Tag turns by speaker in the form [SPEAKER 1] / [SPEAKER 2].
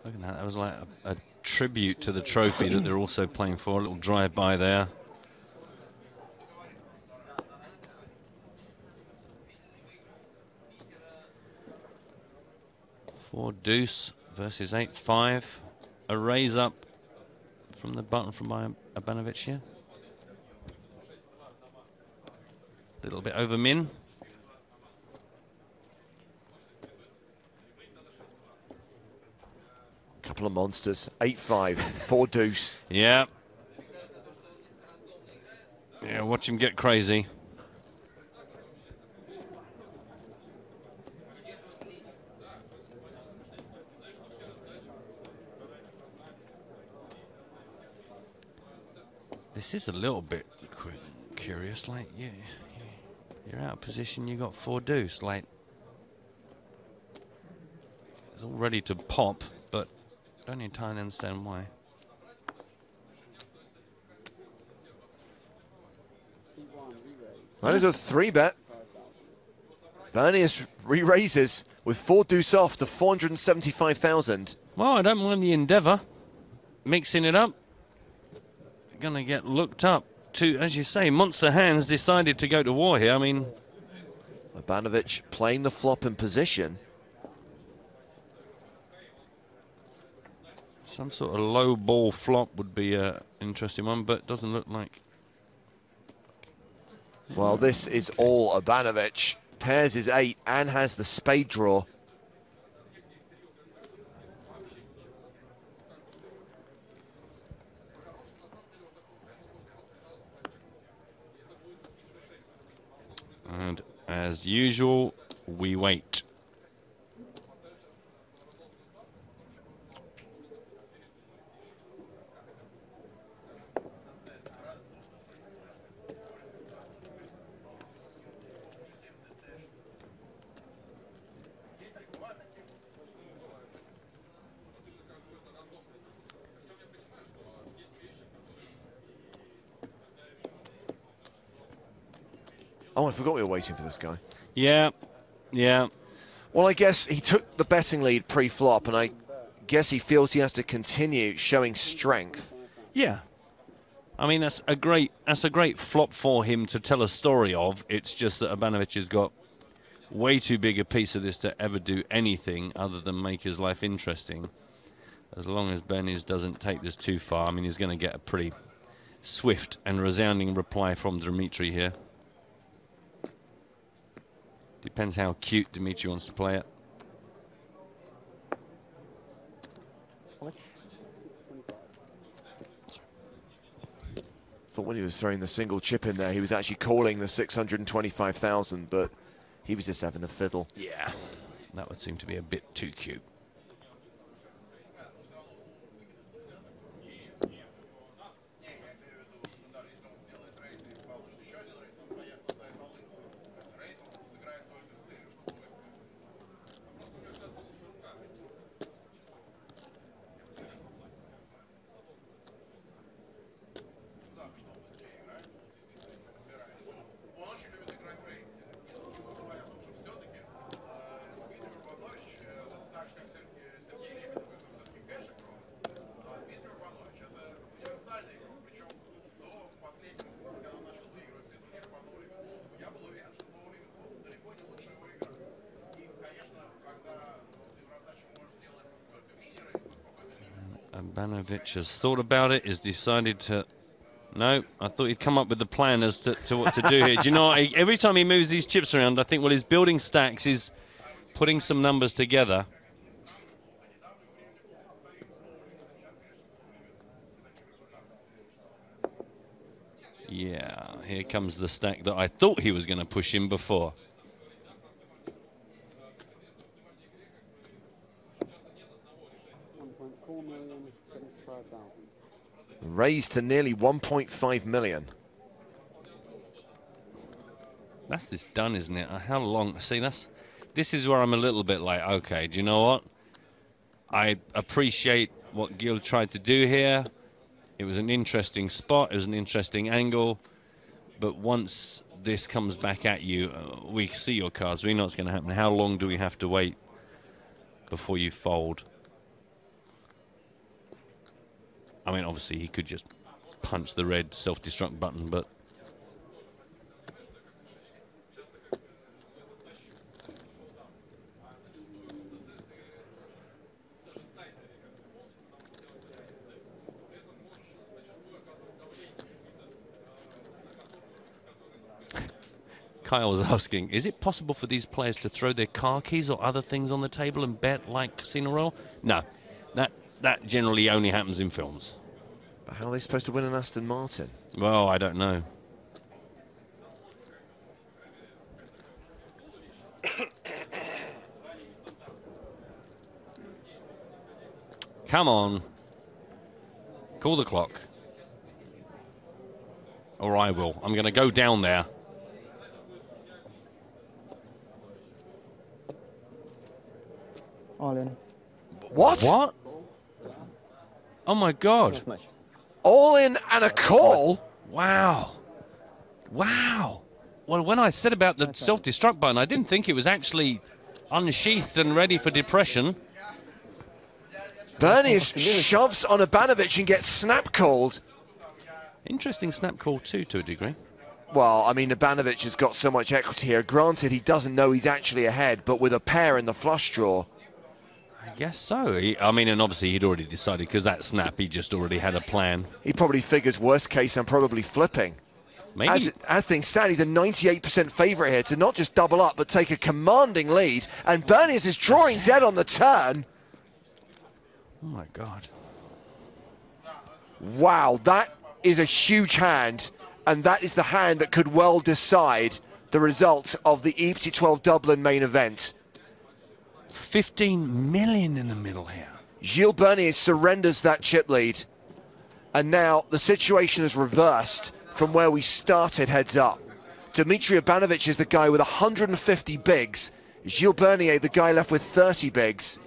[SPEAKER 1] Look at that. That was like a tribute to the trophy that they're also playing for. A little drive-by there. Four deuce versus 8-5. A raise up from the button from Urbanovich here. A little bit over min.
[SPEAKER 2] Couple of monsters. 8-5. 4 deuce.
[SPEAKER 1] Yeah. Yeah, watch him get crazy. This is a little bit curious, like, yeah, you're out of position, you got 4 deuce, like, it's all ready to pop, but don't entirely understand why.
[SPEAKER 2] That is a 3-bet. Bernius re-raises with 4 deuce off to 475,000.
[SPEAKER 1] Well, I don't mind the endeavour. Mixing it up. Gonna get looked up to, as you say, monster hands decided to go to war here. I mean,
[SPEAKER 2] Urbanovich playing the flop in position.
[SPEAKER 1] some sort of low ball flop would be an interesting one, but doesn't look like.
[SPEAKER 2] Well, this is all Urbanovich. Pairs his 8 and has the spade draw.
[SPEAKER 1] And as usual, we wait.
[SPEAKER 2] Oh, I forgot we were waiting for this guy.
[SPEAKER 1] Yeah, yeah.
[SPEAKER 2] Well, I guess he took the betting lead pre-flop, and I guess he feels he has to continue showing strength.
[SPEAKER 1] Yeah. I mean, that's a great flop for him to tell a story of. It's just that Urbanovich has got way too big a piece of this to ever do anything other than make his life interesting. As long as Bernius doesn't take this too far, I mean, he's going to get a pretty swift and resounding reply from Dmitry here. Depends how cute Dmitry wants to play it.
[SPEAKER 2] Thought when he was throwing the single chip in there, he was actually calling the 625,000, but he was just having a fiddle.
[SPEAKER 1] Yeah, that would seem to be a bit too cute. Urbanovich has thought about it, has decided to... No, I thought he'd come up with the plan as to what to do here. Do you know, every time he moves these chips around, I think, well, he's building stacks, he's putting some numbers together. Yeah, here comes the stack that I thought he was going to push in before.
[SPEAKER 2] Raised to nearly 1.5 million.
[SPEAKER 1] That's this done, isn't it? How long? See, this is where I'm a little bit like, okay, do you know what? I appreciate what Gil tried to do here. It was an interesting spot. It was an interesting angle. But once this comes back at you, we see your cards. We know what's going to happen. How long do we have to wait before you fold? I mean, obviously he could just punch the red self-destruct button, but Kyle was asking, is it possible for these players to throw their car keys or other things on the table and bet like Casino Royale? No, that generally only happens in films.
[SPEAKER 2] But how are they supposed to win an Aston Martin?
[SPEAKER 1] Well, I don't know. Come on. Call the clock. Or I will. I'm going to go down there.
[SPEAKER 3] All in.
[SPEAKER 2] What?
[SPEAKER 1] What? Oh my God.
[SPEAKER 2] All in and a call?
[SPEAKER 1] Wow. Wow. Well, when I said about the self-destruct button, I didn't think it was actually unsheathed and ready for depression.
[SPEAKER 2] Bernius shoves on Urbanovich and gets snap called.
[SPEAKER 1] Interesting snap call too, to a degree.
[SPEAKER 2] Well, I mean, Urbanovich has got so much equity here. Granted, he doesn't know he's actually ahead, but with a pair in the flush draw.
[SPEAKER 1] I guess so. I mean, and obviously he'd already decided, because that snap, he just already had a plan.
[SPEAKER 2] He probably figures, worst case, I'm probably flipping.
[SPEAKER 1] Maybe.
[SPEAKER 2] As things stand, he's a 98% favourite here to not just double up, but take a commanding lead. And Bernius is drawing dead on the turn.
[SPEAKER 1] Oh my God.
[SPEAKER 2] Wow, that is a huge hand. And that is the hand that could well decide the result of the EPT 12 Dublin main event.
[SPEAKER 1] 15 million in the middle here.
[SPEAKER 2] Gilles Bernier surrenders that chip lead. And now the situation is reversed from where we started heads up. Dmitry Urbanovich is the guy with 150 bigs. Gilles Bernier, the guy left with 30 bigs.